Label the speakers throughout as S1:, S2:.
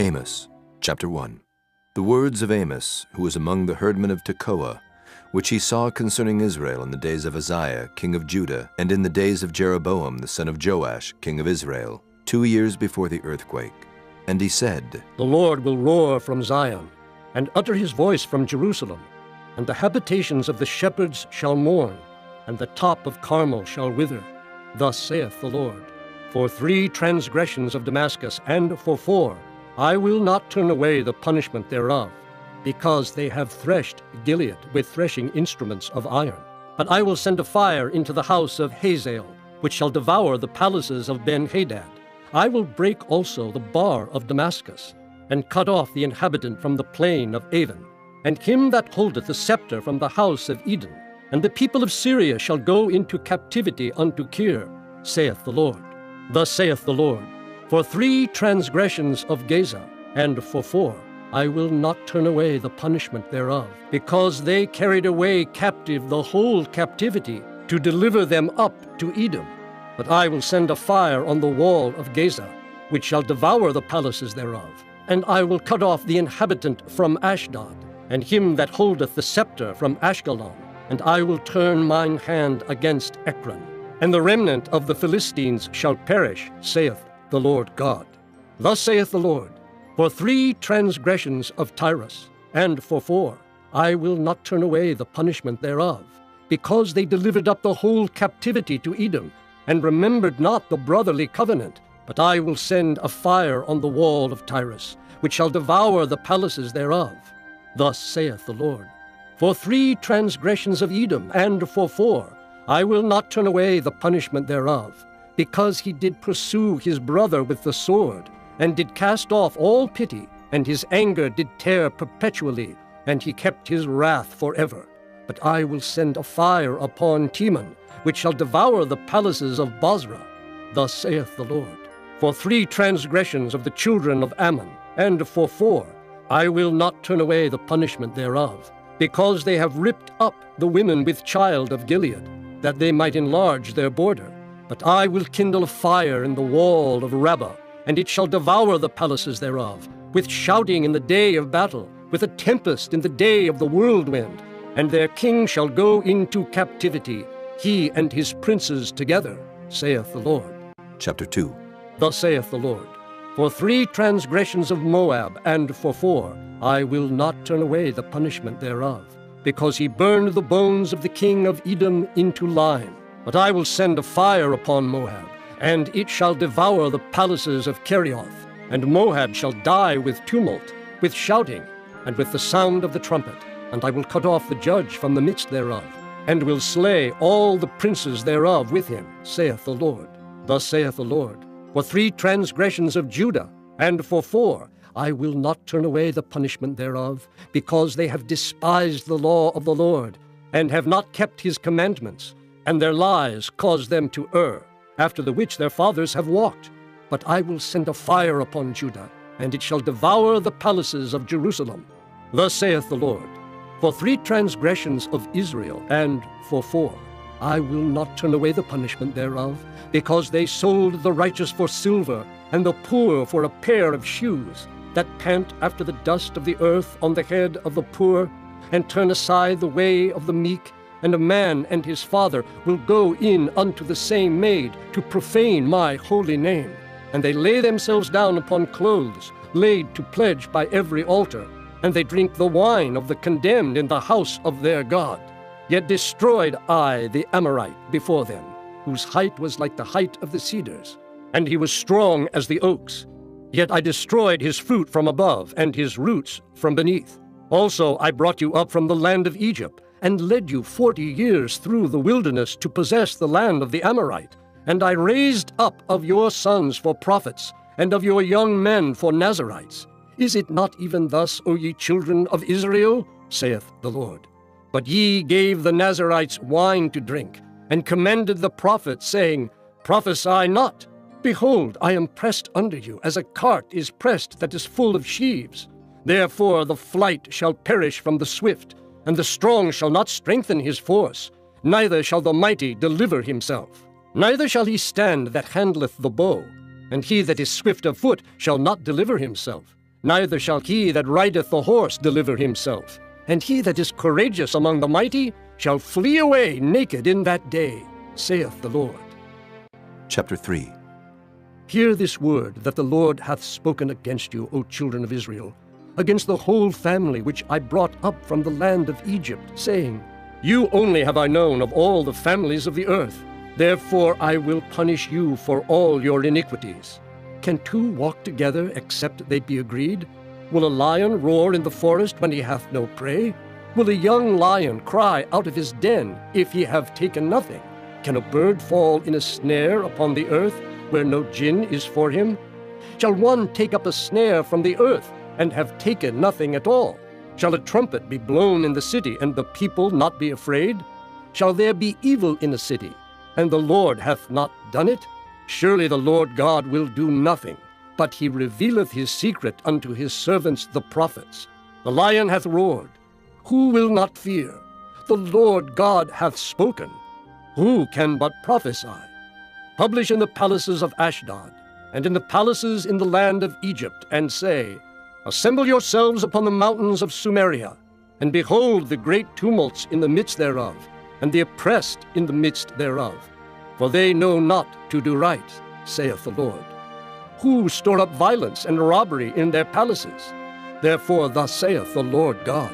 S1: Amos, chapter 1. The words of Amos, who was among the herdmen of Tekoa, which he saw concerning Israel in the days of Uzziah, king of Judah, and in the days of Jeroboam, the son of Joash, king of Israel, 2 years before the earthquake. And he said,
S2: The Lord will roar from Zion, and utter his voice from Jerusalem, and the habitations of the shepherds shall mourn, and the top of Carmel shall wither. Thus saith the Lord, For 3 transgressions of Damascus, and for 4, I will not turn away the punishment thereof, because they have threshed Gilead with threshing instruments of iron. But I will send a fire into the house of Hazael, which shall devour the palaces of Ben-Hadad. I will break also the bar of Damascus, and cut off the inhabitant from the plain of Avon, and him that holdeth the scepter from the house of Eden. And the people of Syria shall go into captivity unto Kir, saith the Lord. Thus saith the Lord, For 3 transgressions of Gaza, and for 4, I will not turn away the punishment thereof, because they carried away captive the whole captivity, to deliver them up to Edom. But I will send a fire on the wall of Gaza, which shall devour the palaces thereof. And I will cut off the inhabitant from Ashdod, and him that holdeth the scepter from Ashkelon. And I will turn mine hand against Ekron. And the remnant of the Philistines shall perish, saith the Lord God. Thus saith the Lord, For 3 transgressions of Tyrus, and for 4, I will not turn away the punishment thereof, because they delivered up the whole captivity to Edom, and remembered not the brotherly covenant. But I will send a fire on the wall of Tyrus, which shall devour the palaces thereof. Thus saith the Lord, For 3 transgressions of Edom, and for 4, I will not turn away the punishment thereof, because he did pursue his brother with the sword, and did cast off all pity, and his anger did tear perpetually, and he kept his wrath forever. But I will send a fire upon Teman, which shall devour the palaces of Bozrah. Thus saith the Lord, For 3 transgressions of the children of Ammon, and for 4, I will not turn away the punishment thereof, because they have ripped up the women with child of Gilead, that they might enlarge their border. But I will kindle a fire in the wall of Rabbah, and it shall devour the palaces thereof, with shouting in the day of battle, with a tempest in the day of the whirlwind. And their king shall go into captivity, he and his princes together, saith the Lord.
S1: Chapter 2.
S2: Thus saith the Lord, For 3 transgressions of Moab, and for 4, I will not turn away the punishment thereof, because he burned the bones of the king of Edom into lime. But I will send a fire upon Moab, and it shall devour the palaces of Kerioth. And Moab shall die with tumult, with shouting, and with the sound of the trumpet. And I will cut off the judge from the midst thereof, and will slay all the princes thereof with him, saith the Lord. Thus saith the Lord, For 3 transgressions of Judah, and for 4, I will not turn away the punishment thereof, because they have despised the law of the Lord, and have not kept his commandments, and their lies caused them to err, after the which their fathers have walked. But I will send a fire upon Judah, and it shall devour the palaces of Jerusalem. Thus saith the Lord, For 3 transgressions of Israel, and for 4, I will not turn away the punishment thereof, because they sold the righteous for silver, and the poor for a pair of shoes, that pant after the dust of the earth on the head of the poor, and turn aside the way of the meek. And a man and his father will go in unto the same maid, to profane my holy name. And they lay themselves down upon clothes, laid to pledge by every altar, and they drink the wine of the condemned in the house of their God. Yet destroyed I the Amorite before them, whose height was like the height of the cedars, and he was strong as the oaks. Yet I destroyed his fruit from above, and his roots from beneath. Also I brought you up from the land of Egypt, and led you 40 years through the wilderness to possess the land of the Amorite. And I raised up of your sons for prophets, and of your young men for Nazarites. Is it not even thus, O ye children of Israel? Saith the Lord. But ye gave the Nazarites wine to drink, and commended the prophets, saying, Prophesy not. Behold, I am pressed under you, as a cart is pressed that is full of sheaves. Therefore the flight shall perish from the swift, and the strong shall not strengthen his force, neither shall the mighty deliver himself. Neither shall he stand that handleth the bow, and he that is swift of foot shall not deliver himself. Neither shall he that rideth the horse deliver himself, and he that is courageous among the mighty shall flee away naked in that day, saith the Lord.
S1: Chapter 3.
S2: Hear this word that the Lord hath spoken against you, O children of Israel, against the whole family which I brought up from the land of Egypt, saying, You only have I known of all the families of the earth. Therefore I will punish you for all your iniquities. Can two walk together except they be agreed? Will a lion roar in the forest when he hath no prey? Will a young lion cry out of his den if he have taken nothing? Can a bird fall in a snare upon the earth where no gin is for him? Shall one take up a snare from the earth and have taken nothing at all? Shall a trumpet be blown in the city and the people not be afraid? Shall there be evil in a city, and the Lord hath not done it? Surely the Lord God will do nothing, but he revealeth his secret unto his servants the prophets. The lion hath roared. Who will not fear? The Lord God hath spoken. Who can but prophesy? Publish in the palaces of Ashdod, and in the palaces in the land of Egypt, and say, Assemble yourselves upon the mountains of Sumeria, and behold the great tumults in the midst thereof, and the oppressed in the midst thereof. For they know not to do right, saith the Lord. Who store up violence and robbery in their palaces? Therefore thus saith the Lord God,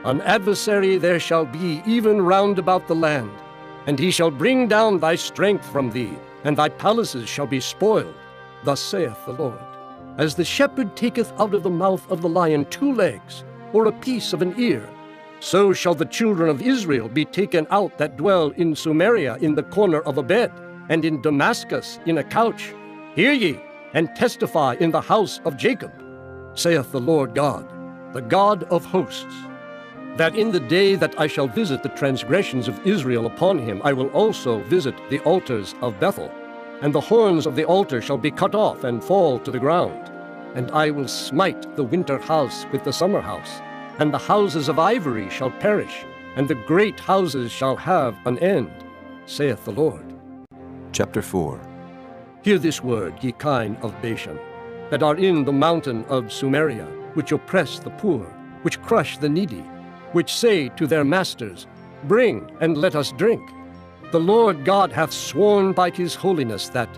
S2: An adversary there shall be even round about the land, and he shall bring down thy strength from thee, and thy palaces shall be spoiled. Thus saith the Lord. As the shepherd taketh out of the mouth of the lion 2 legs, or a piece of an ear, so shall the children of Israel be taken out that dwell in Sumeria in the corner of a bed, and in Damascus in a couch. Hear ye, and testify in the house of Jacob, saith the Lord God, the God of hosts, that in the day that I shall visit the transgressions of Israel upon him, I will also visit the altars of Bethel, and the horns of the altar shall be cut off and fall to the ground. And I will smite the winter house with the summer house, and the houses of ivory shall perish, and the great houses shall have an end, saith the Lord.
S1: Chapter 4.
S2: Hear this word, ye kine of Bashan, that are in the mountain of Sumeria, which oppress the poor, which crush the needy, which say to their masters, Bring, and let us drink. The Lord God hath sworn by his holiness that,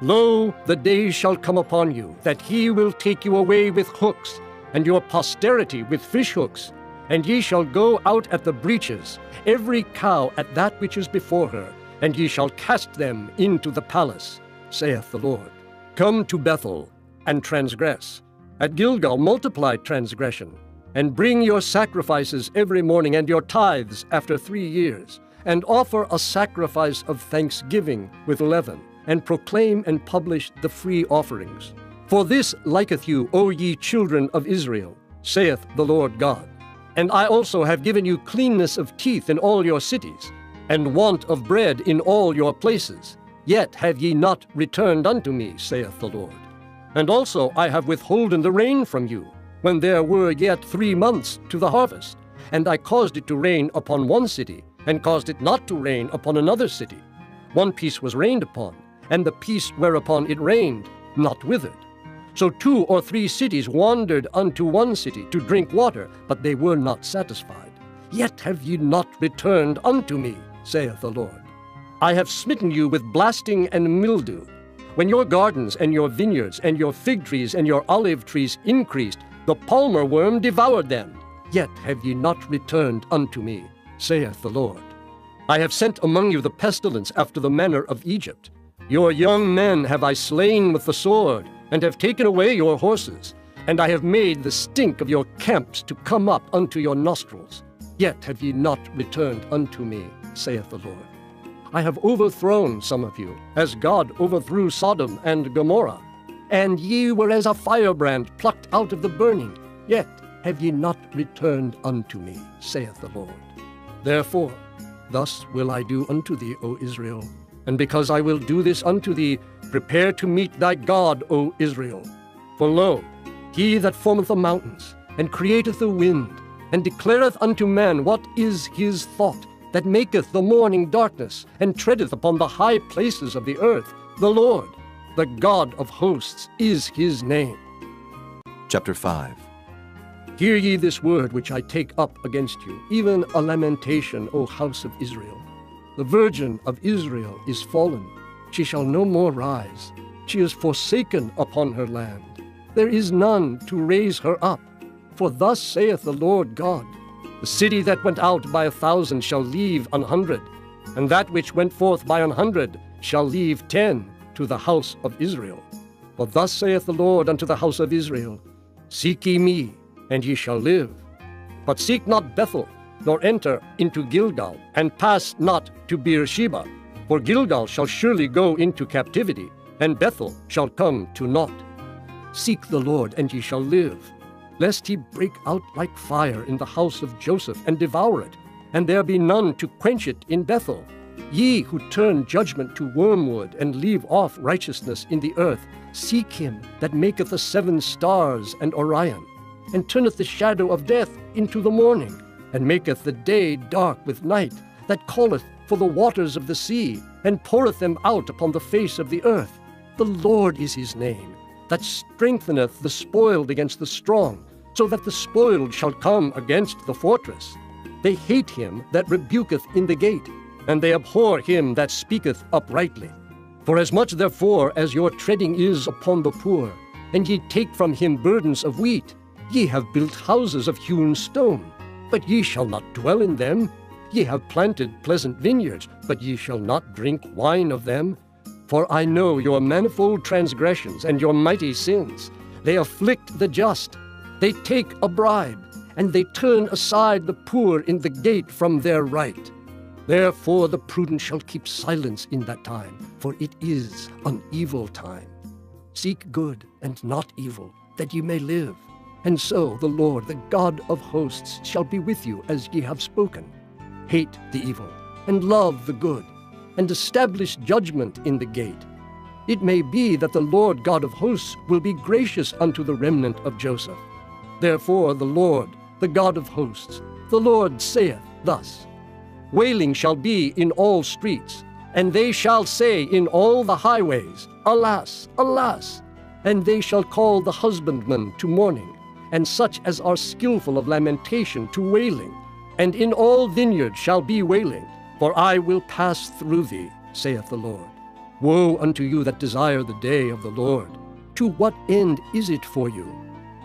S2: Lo, the days shall come upon you, that he will take you away with hooks, and your posterity with fish hooks, and ye shall go out at the breaches, every cow at that which is before her, and ye shall cast them into the palace, saith the Lord. Come to Bethel, and transgress. At Gilgal multiply transgression, and bring your sacrifices every morning, and your tithes after 3 years, and offer a sacrifice of thanksgiving with leaven, and proclaim and publish the free offerings. For this liketh you, O ye children of Israel, saith the Lord God. And I also have given you cleanness of teeth in all your cities, and want of bread in all your places. Yet have ye not returned unto me, saith the Lord. And also I have withholden the rain from you, when there were yet 3 months to the harvest. And I caused it to rain upon one city, and caused it not to rain upon another city. One piece was rained upon, and the piece whereupon it rained not withered. So 2 or 3 cities wandered unto one city to drink water, but they were not satisfied. Yet have ye not returned unto me, saith the Lord. I have smitten you with blasting and mildew. When your gardens and your vineyards and your fig trees and your olive trees increased, the palmer worm devoured them. Yet have ye not returned unto me, saith the Lord. I have sent among you the pestilence after the manner of Egypt. Your young men have I slain with the sword, and have taken away your horses, and I have made the stink of your camps to come up unto your nostrils. Yet have ye not returned unto me, saith the Lord. I have overthrown some of you, as God overthrew Sodom and Gomorrah. And ye were as a firebrand plucked out of the burning, yet have ye not returned unto me, saith the Lord. Therefore, thus will I do unto thee, O Israel, and because I will do this unto thee, prepare to meet thy God, O Israel. For lo, he that formeth the mountains, and createth the wind, and declareth unto man what is his thought, that maketh the morning darkness, and treadeth upon the high places of the earth, the Lord, the God of hosts, is his name.
S1: Chapter 5.
S2: Hear ye this word which I take up against you, even a lamentation, O house of Israel. The virgin of Israel is fallen. She shall no more rise. She is forsaken upon her land. There is none to raise her up. For thus saith the Lord God, the city that went out by 1,000 shall leave 100, and that which went forth by 100 shall leave 10 to the house of Israel. For thus saith the Lord unto the house of Israel, Seek ye me, and ye shall live. But seek not Bethel, nor enter into Gilgal, and pass not to Beersheba. For Gilgal shall surely go into captivity, and Bethel shall come to naught. Seek the Lord, and ye shall live, lest he break out like fire in the house of Joseph, and devour it, and there be none to quench it in Bethel. Ye who turn judgment to wormwood, and leave off righteousness in the earth, seek him that maketh the 7 stars and Orion, and turneth the shadow of death into the morning, and maketh the day dark with night, that calleth for the waters of the sea, and poureth them out upon the face of the earth. The Lord is his name, that strengtheneth the spoiled against the strong, so that the spoiled shall come against the fortress. They hate him that rebuketh in the gate, and they abhor him that speaketh uprightly. For as much therefore as your treading is upon the poor, and ye take from him burdens of wheat, ye have built houses of hewn stone, but ye shall not dwell in them. Ye have planted pleasant vineyards, but ye shall not drink wine of them. For I know your manifold transgressions and your mighty sins. They afflict the just. They take a bribe, and they turn aside the poor in the gate from their right. Therefore the prudent shall keep silence in that time, for it is an evil time. Seek good and not evil, that ye may live. And so the Lord, the God of hosts, shall be with you as ye have spoken. Hate the evil, and love the good, and establish judgment in the gate. It may be that the Lord God of hosts will be gracious unto the remnant of Joseph. Therefore the Lord, the God of hosts, the Lord saith thus, Wailing shall be in all streets, and they shall say in all the highways, Alas, alas! And they shall call the husbandman to mourning, and such as are skillful of lamentation to wailing. And in all vineyards shall be wailing, for I will pass through thee, saith the Lord. Woe unto you that desire the day of the Lord! To what end is it for you?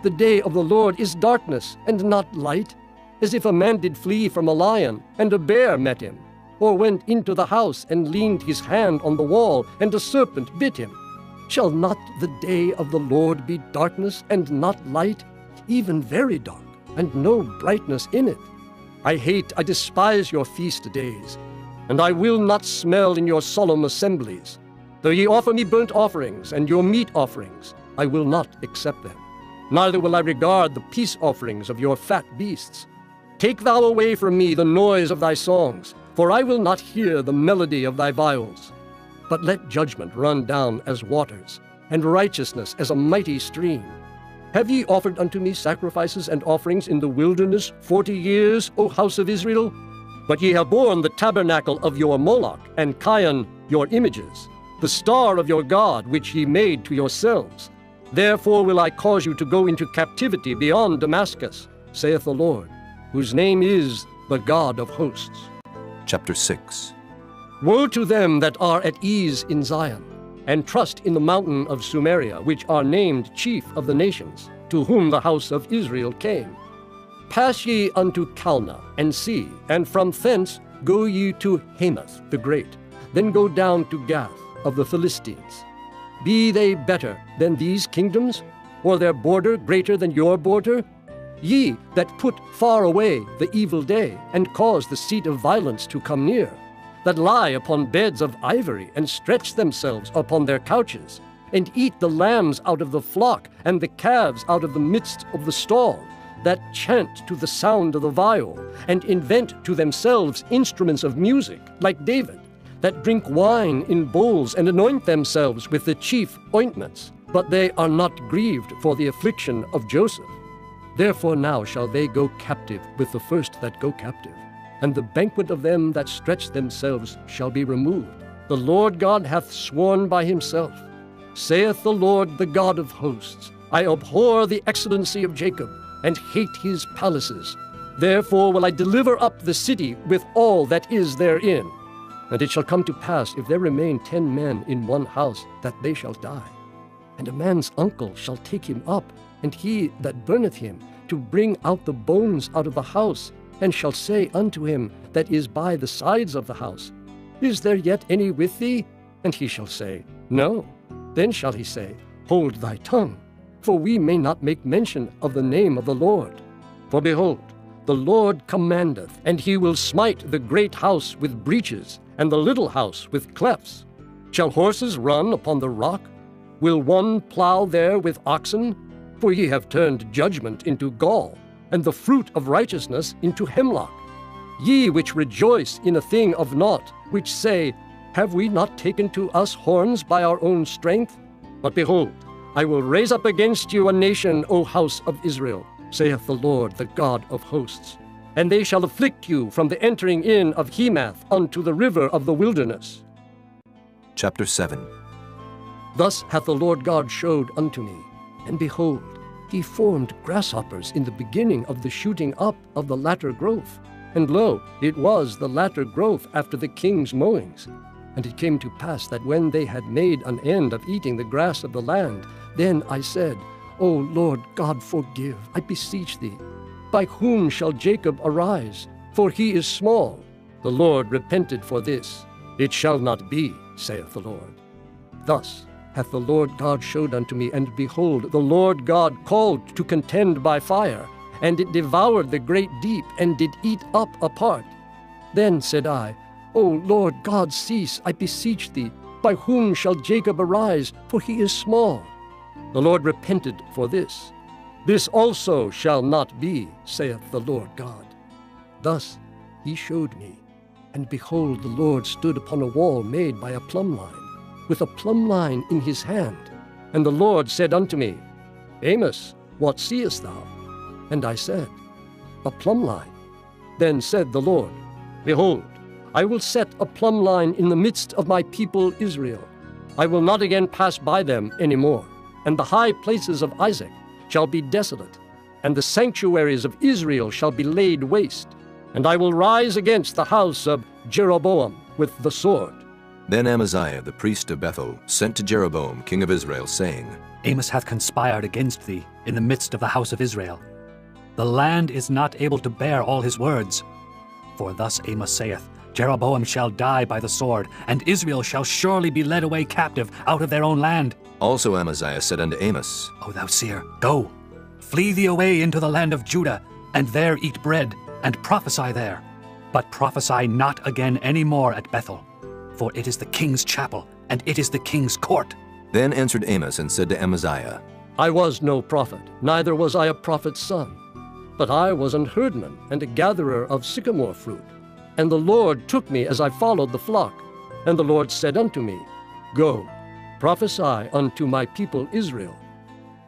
S2: The day of the Lord is darkness, and not light, as if a man did flee from a lion, and a bear met him, or went into the house, and leaned his hand on the wall, and a serpent bit him. Shall not the day of the Lord be darkness, and not light, even very dark, and no brightness in it? I despise your feast days, and I will not smell in your solemn assemblies. Though ye offer me burnt offerings and your meat offerings, I will not accept them. Neither will I regard the peace offerings of your fat beasts. Take thou away from me the noise of thy songs, for I will not hear the melody of thy viols. But let judgment run down as waters, and righteousness as a mighty stream. Have ye offered unto me sacrifices and offerings in the wilderness 40 years, O house of Israel? But ye have borne the tabernacle of your Moloch, and Chion your images, the star of your God which ye made to yourselves. Therefore will I cause you to go into captivity beyond Damascus, saith the Lord, whose name is the God of hosts.
S1: Chapter 6.
S2: Woe to them that are at ease in Zion, and trust in the mountain of Sumeria, which are named chief of the nations, to whom the house of Israel came. Pass ye unto Calneh, and see, and from thence go ye to Hamath the great, then go down to Gath of the Philistines. Be they better than these kingdoms, or their border greater than your border? Ye that put far away the evil day, and cause the seat of violence to come near, that lie upon beds of ivory, and stretch themselves upon their couches, and eat the lambs out of the flock, and the calves out of the midst of the stall, that chant to the sound of the viol, and invent to themselves instruments of music, like David, that drink wine in bowls, and anoint themselves with the chief ointments, but they are not grieved for the affliction of Joseph. Therefore now shall they go captive with the first that go captive, and the banquet of them that stretch themselves shall be removed. The Lord God hath sworn by himself, saith the Lord, the God of hosts, I abhor the excellency of Jacob, and hate his palaces. Therefore will I deliver up the city with all that is therein. And it shall come to pass, if there remain 10 men in one house, that they shall die. And a man's uncle shall take him up, and he that burneth him, to bring out the bones out of the house, and shall say unto him that is by the sides of the house, Is there yet any with thee? And he shall say, No. Then shall he say, Hold thy tongue, for we may not make mention of the name of the Lord. For behold, the Lord commandeth, and he will smite the great house with breaches, and the little house with clefts. Shall horses run upon the rock? Will one plow there with oxen? For ye have turned judgment into gall, and the fruit of righteousness into hemlock. Ye which rejoice in a thing of naught, which say, Have we not taken to us horns by our own strength? But behold, I will raise up against you a nation, O house of Israel, saith the Lord, the God of hosts. And they shall afflict you from the entering in of Hemath unto the river of the wilderness.
S1: Chapter 7.
S2: Thus hath the Lord God showed unto me, and behold, he formed grasshoppers in the beginning of the shooting up of the latter growth. And lo, it was the latter growth after the king's mowings. And it came to pass that when they had made an end of eating the grass of the land, then I said, O Lord God, forgive, I beseech thee. By whom shall Jacob arise? For he is small. The Lord repented for this. It shall not be, saith the Lord. Thus hath the Lord God showed unto me, and behold, the Lord God called to contend by fire, and it devoured the great deep, and did eat up a part. Then said I, O Lord God, cease, I beseech thee. By whom shall Jacob arise? For he is small. The Lord repented for this. This also shall not be, saith the Lord God. Thus he showed me, and behold, the Lord stood upon a wall made by a plumb line, with a plumb line in his hand. And the Lord said unto me, Amos, what seest thou? And I said, A plumb line. Then said the Lord, Behold, I will set a plumb line in the midst of my people Israel. I will not again pass by them any more. And the high places of Isaac shall be desolate, and the sanctuaries of Israel shall be laid waste. And I will rise against the house of Jeroboam with the sword.
S1: Then Amaziah the priest of Bethel sent to Jeroboam king of Israel, saying,
S3: Amos hath conspired against thee in the midst of the house of Israel. The land is not able to bear all his words. For thus Amos saith, Jeroboam shall die by the sword, and Israel shall surely be led away captive out of their own land.
S1: Also Amaziah said unto Amos,
S3: O thou seer, go, flee thee away into the land of Judah, and there eat bread, and prophesy there. But prophesy not again any more at Bethel, for it is the king's chapel, and it is the king's court.
S1: Then answered Amos and said to Amaziah,
S2: I was no prophet, neither was I a prophet's son. But I was an herdman and a gatherer of sycamore fruit. And the Lord took me as I followed the flock. And the Lord said unto me, Go, prophesy unto my people Israel.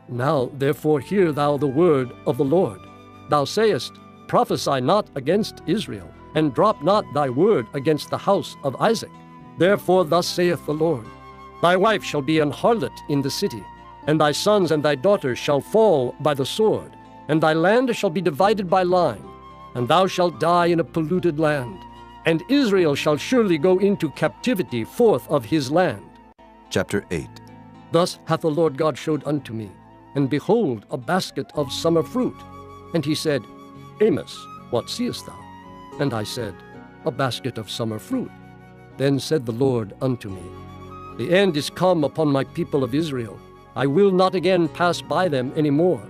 S2: Now therefore hear thou the word of the Lord. Thou sayest, Prophesy not against Israel, and drop not thy word against the house of Isaac. Therefore thus saith the Lord, Thy wife shall be an harlot in the city, and thy sons and thy daughters shall fall by the sword, and thy land shall be divided by line, and thou shalt die in a polluted land. And Israel shall surely go into captivity forth of his land.
S1: Chapter 8.
S2: Thus hath the Lord God showed unto me, and behold, a basket of summer fruit. And he said, Amos, what seest thou? And I said, A basket of summer fruit. Then said the Lord unto me, The end is come upon my people of Israel. I will not again pass by them any more.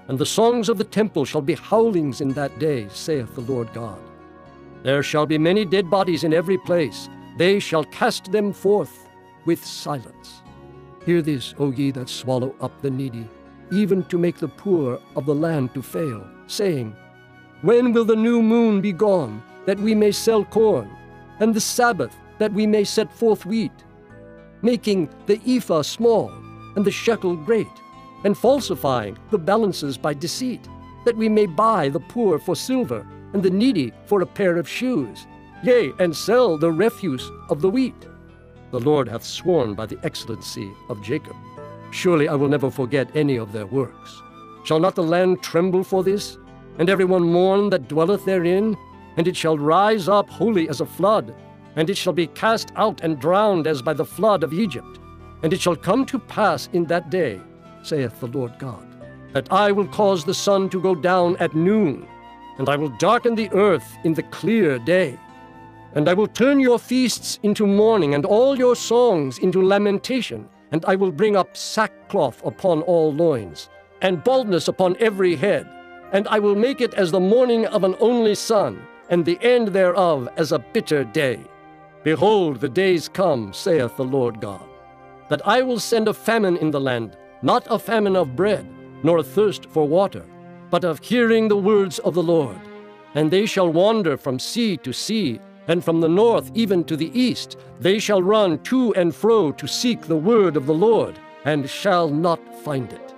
S2: And the songs of the temple shall be howlings in that day, saith the Lord God. There shall be many dead bodies in every place. They shall cast them forth with silence. Hear this, O ye that swallow up the needy, even to make the poor of the land to fail, saying, When will the new moon be gone, that we may sell corn, and the Sabbath, that we may set forth wheat, making the ephah small, and the shekel great, and falsifying the balances by deceit, that we may buy the poor for silver, and the needy for a pair of shoes, yea, and sell the refuse of the wheat. The Lord hath sworn by the excellency of Jacob. Surely I will never forget any of their works. Shall not the land tremble for this, and everyone mourn that dwelleth therein? And it shall rise up wholly as a flood, and it shall be cast out and drowned as by the flood of Egypt. And it shall come to pass in that day, saith the Lord God, that I will cause the sun to go down at noon, and I will darken the earth in the clear day. And I will turn your feasts into mourning, and all your songs into lamentation, and I will bring up sackcloth upon all loins, and baldness upon every head. And I will make it as the mourning of an only son, and the end thereof as a bitter day. Behold, the days come, saith the Lord God, that I will send a famine in the land, not a famine of bread, nor a thirst for water, but of hearing the words of the Lord. And they shall wander from sea to sea, and from the north even to the east. They shall run to and fro to seek the word of the Lord, and shall not find it.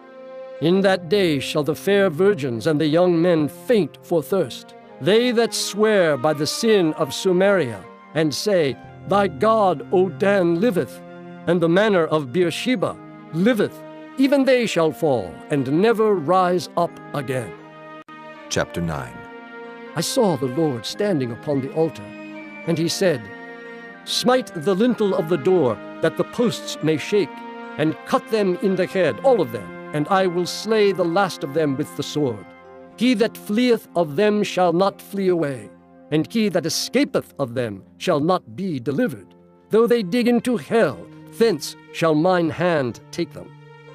S2: In that day shall the fair virgins and the young men faint for thirst, they that swear by the sin of Samaria, and say, Thy God, O Dan, liveth, and the manor of Beersheba liveth. Even they shall fall, and never rise up again.
S1: Chapter 9.
S2: I saw the Lord standing upon the altar, and he said, Smite the lintel of the door, that the posts may shake, and cut them in the head, all of them, and I will slay the last of them with the sword. He that fleeth of them shall not flee away, and he that escapeth of them shall not be delivered. Though they dig into hell, thence shall mine hand take them.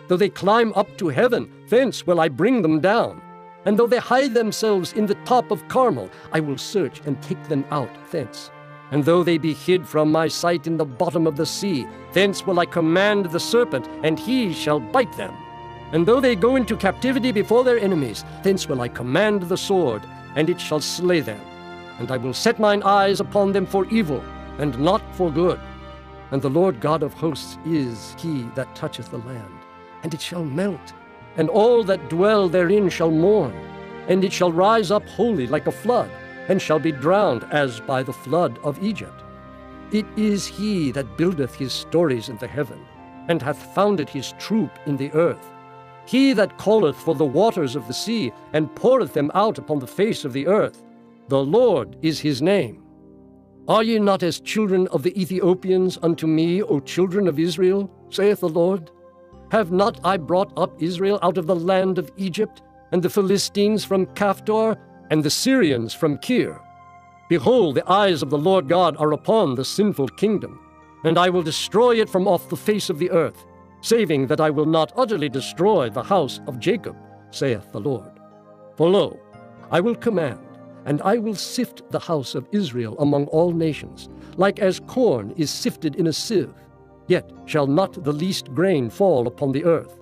S2: Though they climb up to heaven, thence will I bring them down. And though they hide themselves in the top of Carmel, I will search and take them out thence. And though they be hid from my sight in the bottom of the sea, thence will I command the serpent, and he shall bite them. And though they go into captivity before their enemies, thence will I command the sword, and it shall slay them. And I will set mine eyes upon them for evil, and not for good. And the Lord God of hosts is he that toucheth the land, and it shall melt, and all that dwell therein shall mourn, and it shall rise up wholly like a flood, and shall be drowned as by the flood of Egypt. It is he that buildeth his stories in the heaven, and hath founded his troop in the earth. He that calleth for the waters of the sea, and poureth them out upon the face of the earth. The Lord is his name. Are ye not as children of the Ethiopians unto me, O children of Israel, saith the Lord? Have not I brought up Israel out of the land of Egypt, and the Philistines from Caphtor, and the Syrians from Kir? Behold, the eyes of the Lord God are upon the sinful kingdom, and I will destroy it from off the face of the earth, saving that I will not utterly destroy the house of Jacob, saith the Lord. For lo, I will command, and I will sift the house of Israel among all nations, like as corn is sifted in a sieve. Yet shall not the least grain fall upon the earth.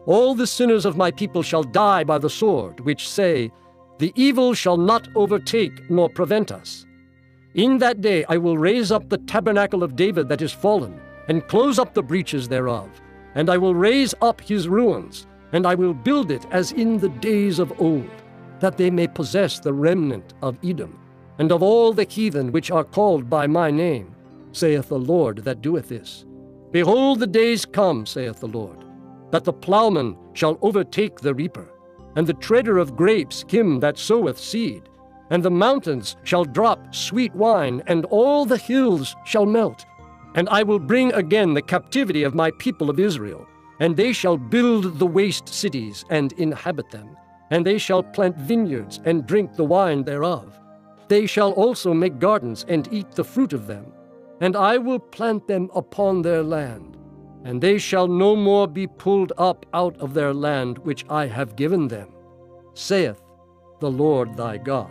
S2: All the sinners of my people shall die by the sword, which say, The evil shall not overtake nor prevent us. In that day I will raise up the tabernacle of David that is fallen, and close up the breaches thereof. And I will raise up his ruins, and I will build it as in the days of old, that they may possess the remnant of Edom, and of all the heathen which are called by my name, saith the Lord that doeth this. Behold, the days come, saith the Lord, that the plowman shall overtake the reaper, and the treader of grapes him that soweth seed. And the mountains shall drop sweet wine, and all the hills shall melt. And I will bring again the captivity of my people of Israel, and they shall build the waste cities and inhabit them. And they shall plant vineyards and drink the wine thereof. They shall also make gardens and eat the fruit of them. And I will plant them upon their land, and they shall no more be pulled up out of their land which I have given them, saith the Lord thy God.